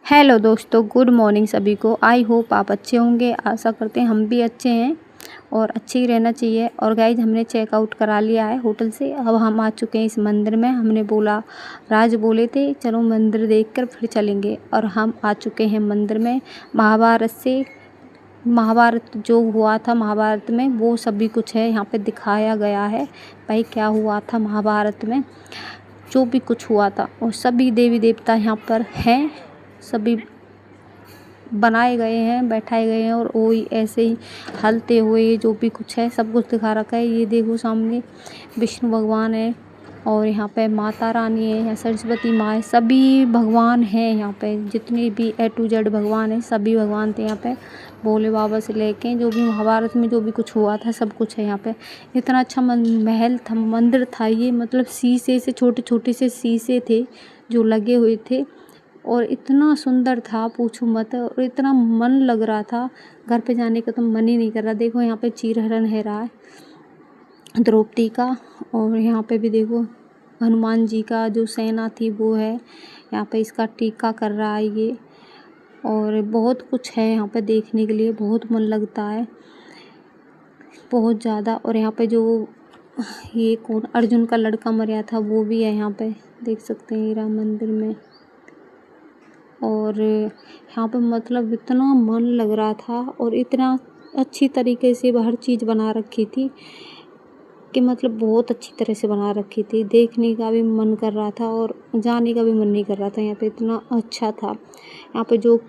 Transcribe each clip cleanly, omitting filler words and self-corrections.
Hello दोस्तों, good morning सभी को। आई होप आप अच्छे होंगे। आशा करते हैं हम भी अच्छे हैं और अच्छे ही रहना चाहिए। और गाइज हमने चेकआउट करा लिया है होटल से। अब हम आ चुके हैं इस मंदिर में। हमने बोला, राज बोले थे चलो मंदिर देखकर फिर चलेंगे, और हम आ चुके हैं मंदिर में। महाभारत जो हुआ था महाभारत में वो सभी कुछ है यहाँ पे दिखाया गया है। भाई क्या हुआ था महाभारत में, जो भी कुछ हुआ था, और सभी देवी देवता यहाँ पर हैं, सभी बनाए गए हैं, बैठाए गए हैं, और वो ऐसे ही हलते हुए जो भी कुछ है सब कुछ दिखा रखा है। ये देखो सामने विष्णु भगवान है, और यहाँ पे माता रानी है, यहाँ सरस्वती माँ है, सभी भगवान हैं यहाँ पे। जितने भी A to Z भगवान है, सभी भगवान थे यहाँ पे, भोले बाबा से लेके जो भी महाभारत में जो भी कुछ हुआ था सब कुछ है यहाँ पे। इतना अच्छा महल था, मंदिर था ये, मतलब शीशे से, छोटे छोटे से शीशे थे जो लगे हुए थे, और इतना सुंदर था पूछो मत। और इतना मन लग रहा था, घर पे जाने का तो मन ही नहीं कर रहा। देखो यहाँ पे चीरहरण है रहा है द्रौपदी का, और यहाँ पे भी देखो हनुमान जी का जो सेना थी वो है यहाँ पे, इसका टीका कर रहा है ये। और बहुत कुछ है यहाँ पे देखने के लिए, बहुत मन लगता है बहुत ज़्यादा। और यहाँ पे जो ये कौन अर्जुन का लड़का मरा था वो भी है यहाँ पे, देख सकते हैं राम मंदिर में। और यहाँ पे मतलब इतना मन लग रहा था, और इतना अच्छी तरीके से हर चीज़ बना रखी थी कि मतलब बहुत अच्छी तरह से बना रखी थी। देखने का भी मन कर रहा था और जाने का भी मन नहीं कर रहा था। यहाँ पे इतना अच्छा था। यहाँ पे जो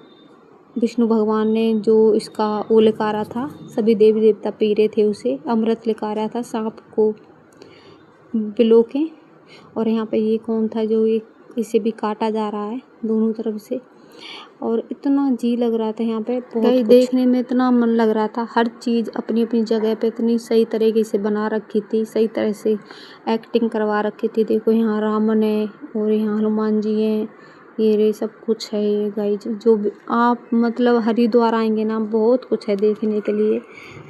विष्णु भगवान ने जो इसका वो लिकारा था, सभी देवी देवता पी रहे थे उसे, अमृत लिकारा था सांप को बिलो के। और यहाँ पे ये कौन था जो इसे भी काटा जा रहा है दोनों तरफ से, और इतना जी लग रहा था यहाँ पे। बहुत देखने में इतना मन लग रहा था, हर चीज़ अपनी अपनी जगह पे इतनी सही तरीके से बना रखी थी, सही तरह से एक्टिंग करवा रखी थी। देखो यहाँ रावण है, और यहाँ हनुमान जी हैं, ये रे सब कुछ है। ये गाइज जो भी आप मतलब हरिद्वार आएंगे ना, बहुत कुछ है देखने के लिए,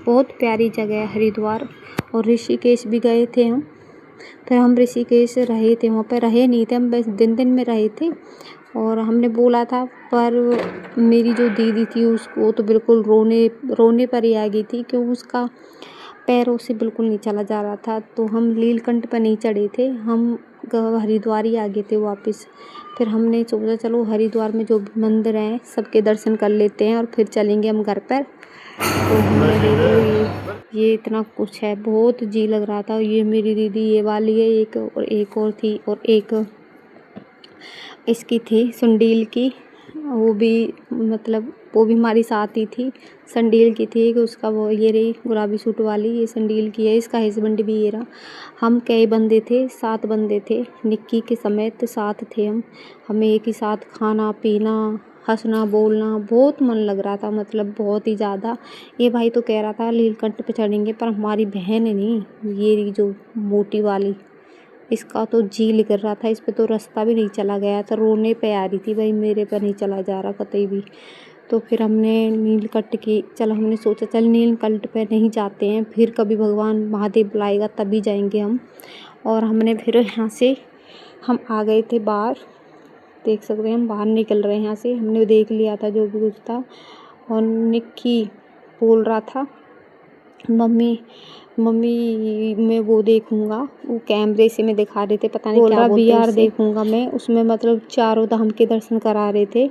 बहुत प्यारी जगह है हरिद्वार। और ऋषिकेश भी गए थे हम, फिर हम ऋषिकेश रहे थे, वहाँ पे रहे नहीं थे हम, बस दिन में रहे थे। और हमने बोला था, पर मेरी जो दीदी थी उसको तो बिल्कुल रोने पर ही आ गई थी, क्योंकि उसका पैरों से बिल्कुल नहीं चला जा रहा था। तो हम नीलकंठ पर नहीं चढ़े थे, हम हरिद्वार ही आ गए थे वापस। फिर हमने सोचा चलो हरिद्वार में जो मंदिर हैं सबके दर्शन कर लेते हैं, और फिर चलेंगे हम घर पर। तो हमने देखो ये इतना कुछ है, बहुत जी लग रहा था। ये मेरी दीदी ये वाली है, एक और थी, और एक इसकी थी संडील की, वो भी मतलब वो भी हमारी साथ ही थी। संडील की थी कि उसका वो ये रही गुलाबी सूट वाली, ये संडील की है, इसका हस्बैंड भी ये रहा। हम कई बंदे थे, 7 बंदे थे, निक्की के समेत 7 थे हम। हमें एक ही साथ खाना पीना, हंसना बोलना, बहुत मन लग रहा था, मतलब बहुत ही ज़्यादा। ये भाई तो कह रहा था नीलकंठ पे चढ़ेंगे, पर हमारी बहन है नहीं, ये जो मोटी वाली, इसका तो जी निकल रहा था, इस पे तो रास्ता भी नहीं चला गया था, रोने पे आ रही थी, भाई मेरे पे नहीं चला जा रहा कतई भी। तो फिर हमने हमने सोचा चल नीलकंठ पे नहीं जाते हैं, फिर कभी भगवान महादेव बुलाएगा तभी जाएंगे हम। और हमने फिर यहाँ से हम आ गए थे बाहर, देख सकते हैं हम बाहर निकल रहे हैं यहाँ से। हमने देख लिया था जो भी कुछ था, और निक्की बोल रहा था मम्मी मैं वो देखूंगा, वो कैमरे से मैं दिखा रहे थे, पता नहीं क्या बोलते हैं, VR देखूंगा मैं उसमें। मतलब चारों धाम के दर्शन करा रहे थे,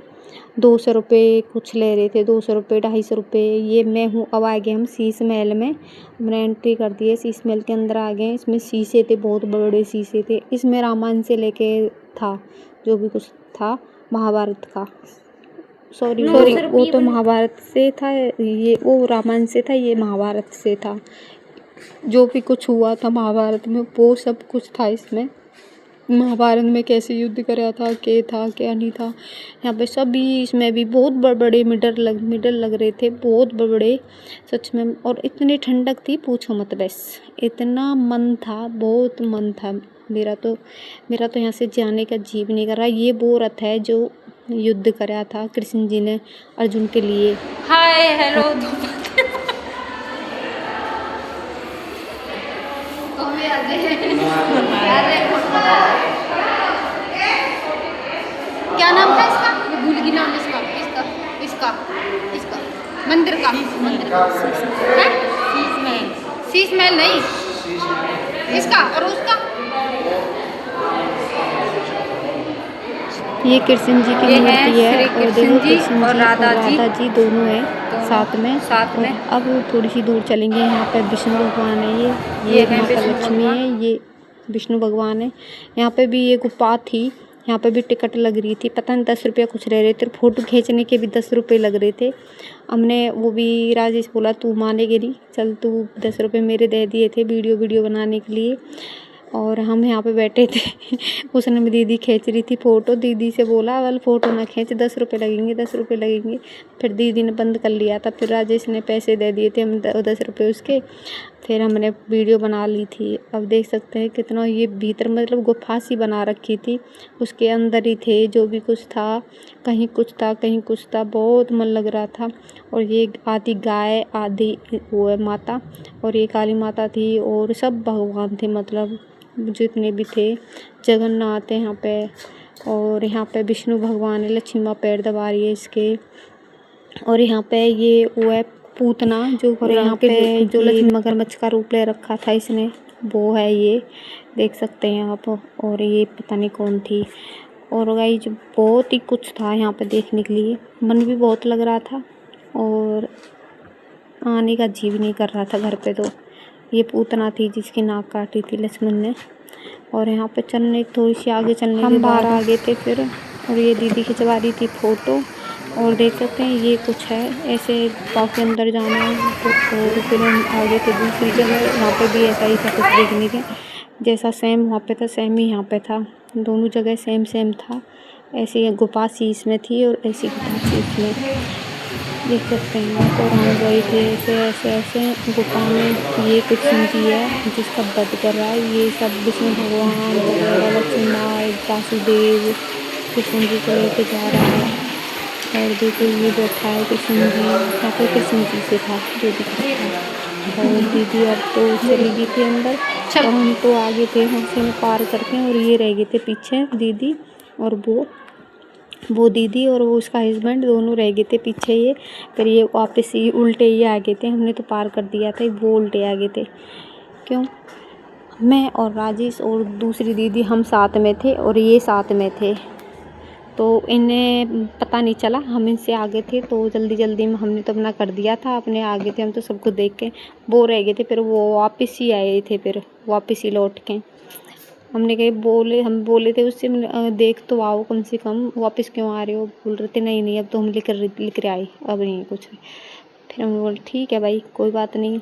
200 रुपये कुछ ले रहे थे, 200 रुपये 250 रुपये। ये मैं हूँ। अब आ गए हम शीश महल में, हमने एंट्री कर दी है, शीश महल के अंदर आ गए। इसमें शीशे थे, बहुत बड़े शीशे थे, इसमें रामायण से लेके था जो भी कुछ था महाभारत का। सॉरी वो तो महाभारत से था, ये वो रामायण से था, ये महाभारत से था। जो भी कुछ हुआ था महाभारत में वो सब कुछ था इसमें। महाभारत में कैसे युद्ध करा था, क्या नहीं था, यहाँ पे सभी। इसमें भी बहुत बड़े मिडल लग रहे थे, बहुत बड़े सच में। और इतनी ठंडक थी पूछो मत, बस इतना मन था, बहुत मन था मेरा तो यहाँ से जाने का जी भी नहीं कर रहा। ये वो रथ है जो युद्ध करा था कृष्ण जी ने अर्जुन के लिए। हाय हेलो क्या नाम था इसका, भूल गई नाम इसका। इसका इसका मंदिर का है? शीश महल नहीं, इसका और उसका। ये कृष्ण जी की मूर्ति है और देखो कृष्ण जी और राधा जी दोनों हैं साथ में। और अब थोड़ी सी दूर चलेंगे, यहाँ पे विष्णु भगवान है। ये माता लक्ष्मी है, ये विष्णु भगवान है। यहाँ पे भी ये गुफा थी, यहाँ पे भी टिकट लग रही थी, पता नहीं 10 रुपया कुछ रह रहे थे। फोटो खींचने के भी 10 रुपये लग रहे थे। हमने वो भी राजेश बोला तू मानेगी नहीं, चल तू 10 रुपये मेरे दे दिए थे वीडियो बनाने के लिए। और हम यहाँ पे बैठे थे उसने में दीदी खींच रही थी फ़ोटो। दीदी से बोला वाल फ़ोटो ना खींच, 10 रुपये लगेंगे, 10 रुपये लगेंगे। फिर दीदी ने बंद कर लिया था। फिर राजेश ने पैसे दे दिए थे हम 10 रुपये उसके। फिर हमने वीडियो बना ली थी। अब देख सकते हैं कितना ये भीतर मतलब गुफा सी बना रखी थी, उसके अंदर ही थे जो भी कुछ था, कहीं कुछ था कहीं कुछ था, बहुत मन लग रहा था। और ये आधी गाय आधी वो है माता, और ये काली माता थी और सब भगवान थे, मतलब जितने भी थे। जगन्नाथ है यहाँ पे, और यहाँ पे विष्णु भगवान है, लक्ष्मी माँ पैर दबा रही है इसके। और यहाँ पे ये वो है पूतना जो, और यहाँ पे जो लक्ष्मी मगरमच्छ का रूप ले रखा था इसने, वो है ये, देख सकते हैं आप। और ये पता नहीं कौन थी। और गाइस बहुत ही कुछ था यहाँ पे देखने के लिए, मन भी बहुत लग रहा था और आने का जी भी नहीं कर रहा था घर पे। तो ये पूतना थी जिसकी नाक काटी थी लक्ष्मण ने। और यहाँ पे चलने थोड़ी सी आगे चलने हम बाहर आ गए थे फिर, और ये दीदी खिंचवा रही थी फ़ोटो। और देख सकते हैं ये कुछ है, ऐसे काफ़ी अंदर जाना है। तो फिर हम आगे थे दूसरी जगह, यहाँ पे भी ऐसा ही था कुछ देखने के जैसा, सेम वहाँ पे था सेम ही यहाँ पे था, दोनों जगह सेम था। ऐसी गुफा सी इसमें थी और ऐसी गुफा सी इसमें, देख सकते हैं आप। और हम गए थे ऐसे गुफा में। ये कृष्ण जी है जिसका वध कर रहा है, ये सब विष्णु भगवान वगैरह, लक्ष्मी माँ, वासुदेव कृष्ण जी को लेके जा रहा है। और देखो ये बैठा है कृष्ण जी, यहाँ पे कृष्ण जी से था जो दिख रहा था। और दीदी अब तो चली गई थी अंदर, और हम तो आगे थे हाथी में पार करके, और ये रह गए थे पीछे दीदी और वो दीदी और वो उसका हस्बैंड दोनों रह गए थे पीछे। ये फिर ये वापस ही उल्टे ही आ गए थे, हमने तो पार कर दिया था, वो उल्टे आ गए थे। क्यों? मैं और राजेश और दूसरी दीदी हम साथ में थे और ये साथ में थे, तो इन्हें पता नहीं चला, हम इनसे आगे थे तो जल्दी में हमने तो अपना कर दिया था, अपने आगे थे हम तो सबको देख के। वो रह गए थे, फिर वो वापस ही आए थे, फिर वापस ही लौट के। हमने कहे हम बोले थे उससे देख तो आओ कम से कम, वापस क्यों आ रहे हो? बोल रहे थे नहीं अब तो हम लिख कर आए, अब नहीं कुछ। फिर हम बोले ठीक है भाई कोई बात नहीं।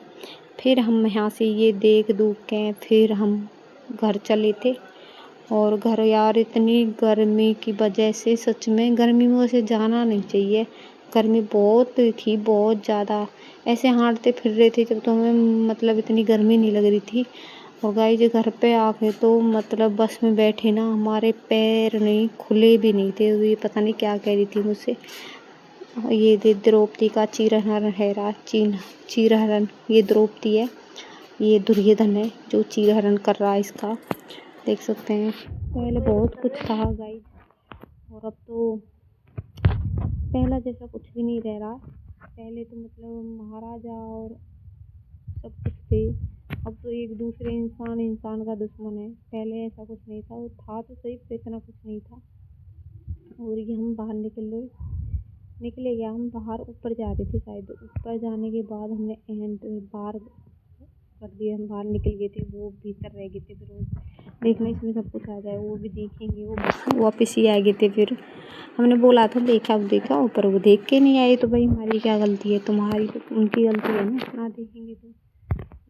फिर हम यहाँ से ये देख दूख के फिर हम घर चले थे। और घर यार इतनी गर्मी की वजह से, सच में गर्मी में वैसे जाना नहीं चाहिए, गर्मी बहुत थी, बहुत ज़्यादा। ऐसे हांटते फिर रहे थे जब तो हमें मतलब इतनी गर्मी नहीं लग रही थी। और गाइस जो घर पे आके तो मतलब बस में बैठे ना, हमारे पैर नहीं खुले भी नहीं थे। ये पता नहीं क्या कह रही थी मुझसे। ये द्रौपदी का चीरहरण है, चीरहरण ये द्रौपदी है, ये दुर्योधन है जो चीरहरण कर रहा है इसका, देख सकते हैं। पहले बहुत कुछ था गाइस, और अब तो पहला जैसा कुछ भी नहीं रह रहा। पहले तो मतलब महाराजा और सब कुछ थे, अब तो एक दूसरे इंसान का दुश्मन है। पहले ऐसा कुछ नहीं था, वो था तो सही पर इतना कुछ नहीं था। और ये हम बाहर निकले गया, हम बाहर ऊपर जा रहे थे शायद, ऊपर जाने के बाद हमने बाहर कर दिया, हम बाहर निकल गए थे, वो भीतर रह गए थे। फिर देखना इसमें सब कुछ आ जाए, वो भी देखेंगे, वो वापस ही आ गए थे। फिर हमने बोला था देखा ऊपर, वो देख के नहीं आए, तो भाई हमारी क्या गलती है? तुम्हारी तो उनकी गलती है ना, ना देखेंगे तो।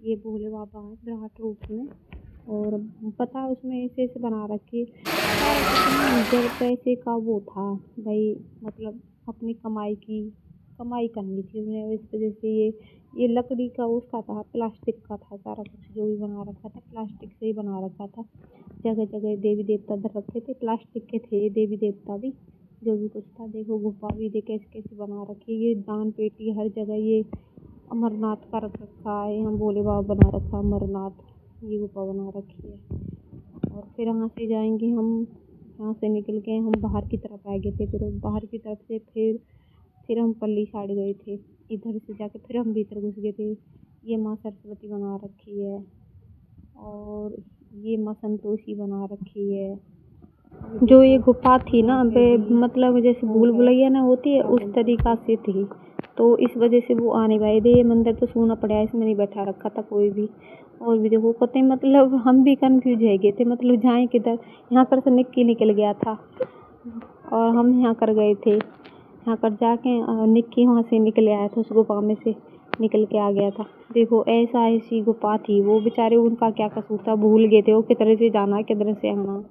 ये भोले बाबा है विराट रूप में, और पता है उसमें ऐसे बना रखी, जब पैसे का वो था भाई, मतलब अपनी कमाई करनी थी उन्हें, इस वजह से ये लकड़ी का उसका था, प्लास्टिक का था सारा कुछ, जो भी बना रखा था प्लास्टिक से ही बना रखा था। जगह जगह देवी देवता धर रखे थे, प्लास्टिक के थे ये देवी देवता भी, जो भी कुछ था। देखो गुफा भी देखे कैसे बना रखी, ये दान पेटी हर जगह, ये अमरनाथ का रख रखा है, यहाँ भोले बाबा बना रखा अमरनाथ, ये गुफा बना रखी है। और फिर यहाँ से जाएंगे हम, यहाँ से निकल के हम बाहर की तरफ आ गए थे। फिर बाहर की तरफ से फिर हम पल्ली साइड गए थे, इधर से जाके फिर हम भीतर घुस गए थे। ये माँ सरस्वती बना रखी है और ये माँ संतोषी बना रखी है। जो ये गुफा थी ना मतलब जैसे भूल भुलैया ना होती है उस तरीका से थी, तो इस वजह से वो आने वाले थे। ये मंदिर तो सोना पड़ा है, इसमें नहीं बैठा रखा था कोई भी। और भी देखो पता है, मतलब हम भी कंफ्यूज हो गए थे, मतलब जाएं किधर। यहाँ कर से निक्की निकल गया था और हम यहाँ कर गए थे। यहाँ कर जाके निक्की वहाँ से निकल आया था, उस गुफा में से निकल के आ गया था। देखो ऐसी गुफा थी। वो बेचारे, उनका क्या कसूर था, भूल गए थे वो किधर से जाना किधर से आना,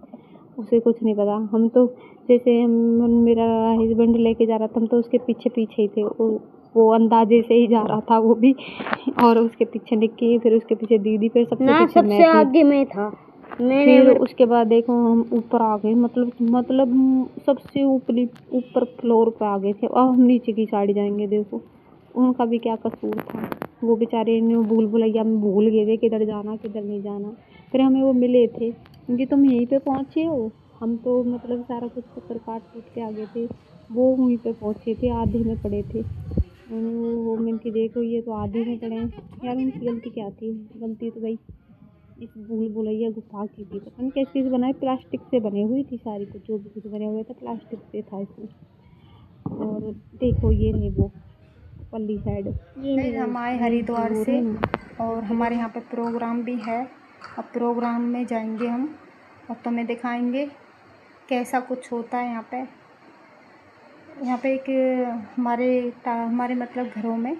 उसे कुछ नहीं पता। हम तो जैसे मेरा हस्बैंड लेके जा रहा था, हम तो उसके पीछे पीछे ही थे। वो अंदाजे से ही जा रहा था वो भी, और उसके पीछे निक्की, फिर उसके पीछे दीदी, फिर सबसे आगे मैं था। फिर उसके बाद देखो हम ऊपर आ गए, मतलब सबसे ऊपर फ्लोर पे आ गए थे। अब हम नीचे की साइड जाएंगे। देखो उनका भी क्या कसूर था, वो बेचारे भूल भुलैया में भूल गए थे किधर जाना किधर नहीं जाना। फिर हमें वो मिले थे, क्योंकि तुम यहीं पे पहुँचे हो। हम तो मतलब सारा कुछ चक्कर काट कूट के आ गए थे, वो वहीं पे पहुँचे थे, आधे में पड़े थे। वो मैंने कि देखो ये तो आधे में पड़े हैं यार। उनकी गलती क्या थी? गलती तो भाई इस भूल भुलैया गुफा की थी। पता नहीं कैसे चीज़ बनाई, प्लास्टिक से बनी हुई थी सारी कुछ, जो भी कुछ बने हुए था प्लास्टिक से था इसमें। और देखो ये नहीं वो पल्ली साइड, ये हम आए हरिद्वार से और हमारे यहाँ पे प्रोग्राम भी है। अब प्रोग्राम में जाएंगे हम और तुम्हें दिखाएंगे कैसा कुछ होता है यहाँ पे। यहाँ पे एक हमारे मतलब घरों में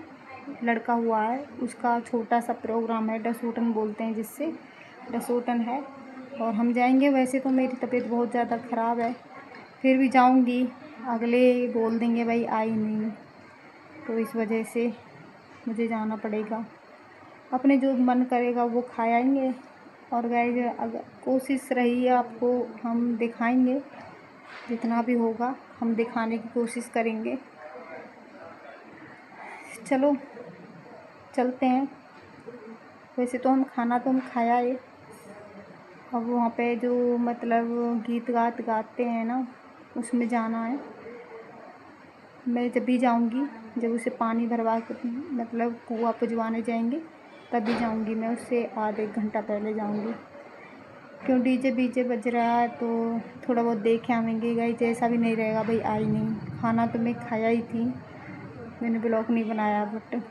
लड़का हुआ है, उसका छोटा सा प्रोग्राम है, डसूटन बोलते हैं जिससे, डसूटन है। और हम जाएंगे। वैसे तो मेरी तबीयत बहुत ज़्यादा ख़राब है, फिर भी जाऊंगी। अगले बोल देंगे भाई आई नहीं, तो इस वजह से मुझे जाना पड़ेगा। अपने जो मन करेगा वो खा आएंगे। और गाइस अगर कोशिश रही है आपको हम दिखाएंगे, जितना भी होगा हम दिखाने की कोशिश करेंगे। चलो चलते हैं। वैसे तो हम खाना तो हम खाया है। अब वहाँ पे जो मतलब गीत गाते हैं ना, उसमें जाना है। मैं जब भी जाऊँगी, जब उसे पानी भरवा के मतलब कुआँ पुजवाने जाएंगे तभी जाऊँगी। मैं उससे आधे एक घंटा पहले जाऊँगी, क्यों डीजे बज रहा है तो थोड़ा बहुत देख आवेंगे। गाइस जैसा भी नहीं रहेगा भाई आई नहीं। खाना तो मैं खाया ही थी, मैंने ब्लॉग नहीं बनाया, बट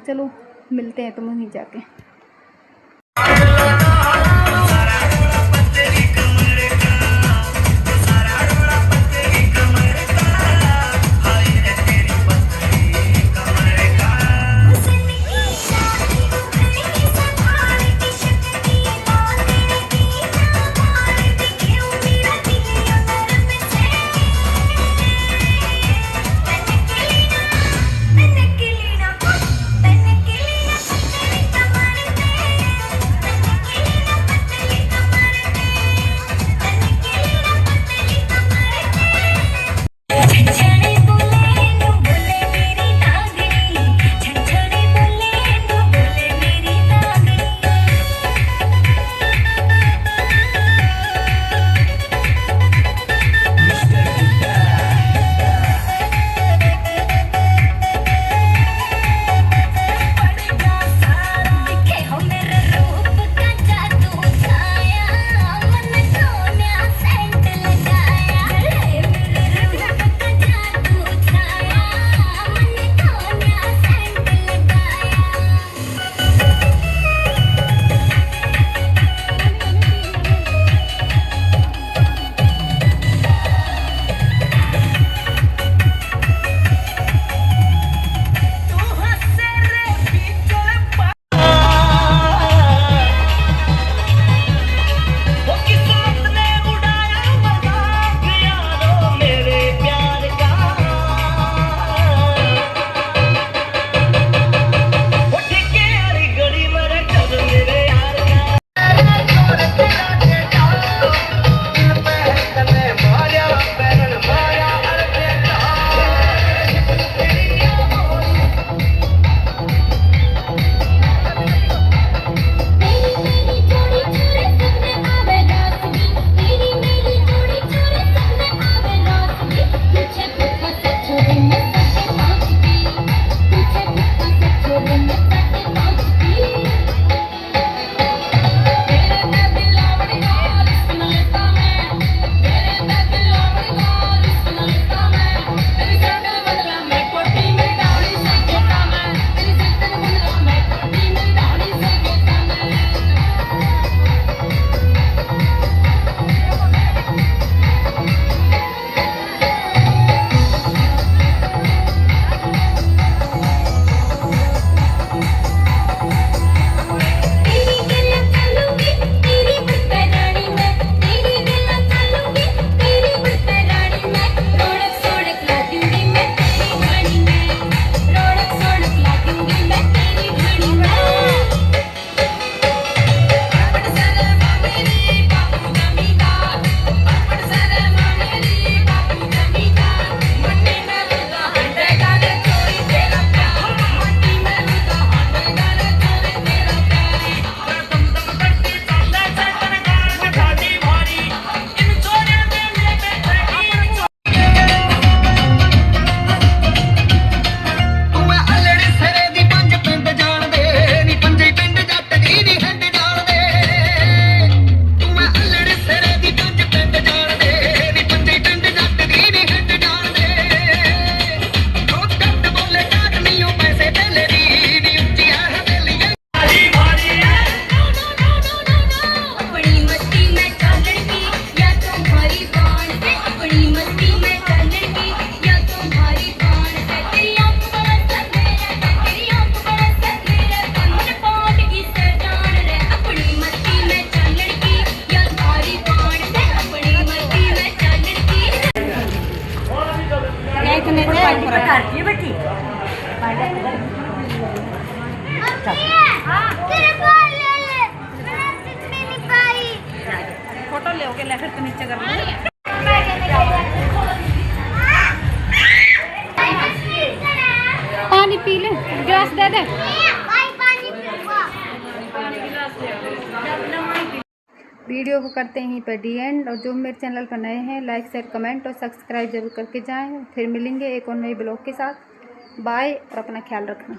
चलो मिलते हैं तुम वहीं जाके। करती है बेटी फोटो ले ले फिर तो नीचे कर लो पानी पी ले गिलास दे दे वीडियो को करते हैं यहीं पर डी एंड। और जो मेरे चैनल पर नए हैं लाइक शेयर कमेंट और सब्सक्राइब जरूर करके जाएं। फिर मिलेंगे एक और नए ब्लॉग के साथ। बाय और अपना ख्याल रखना।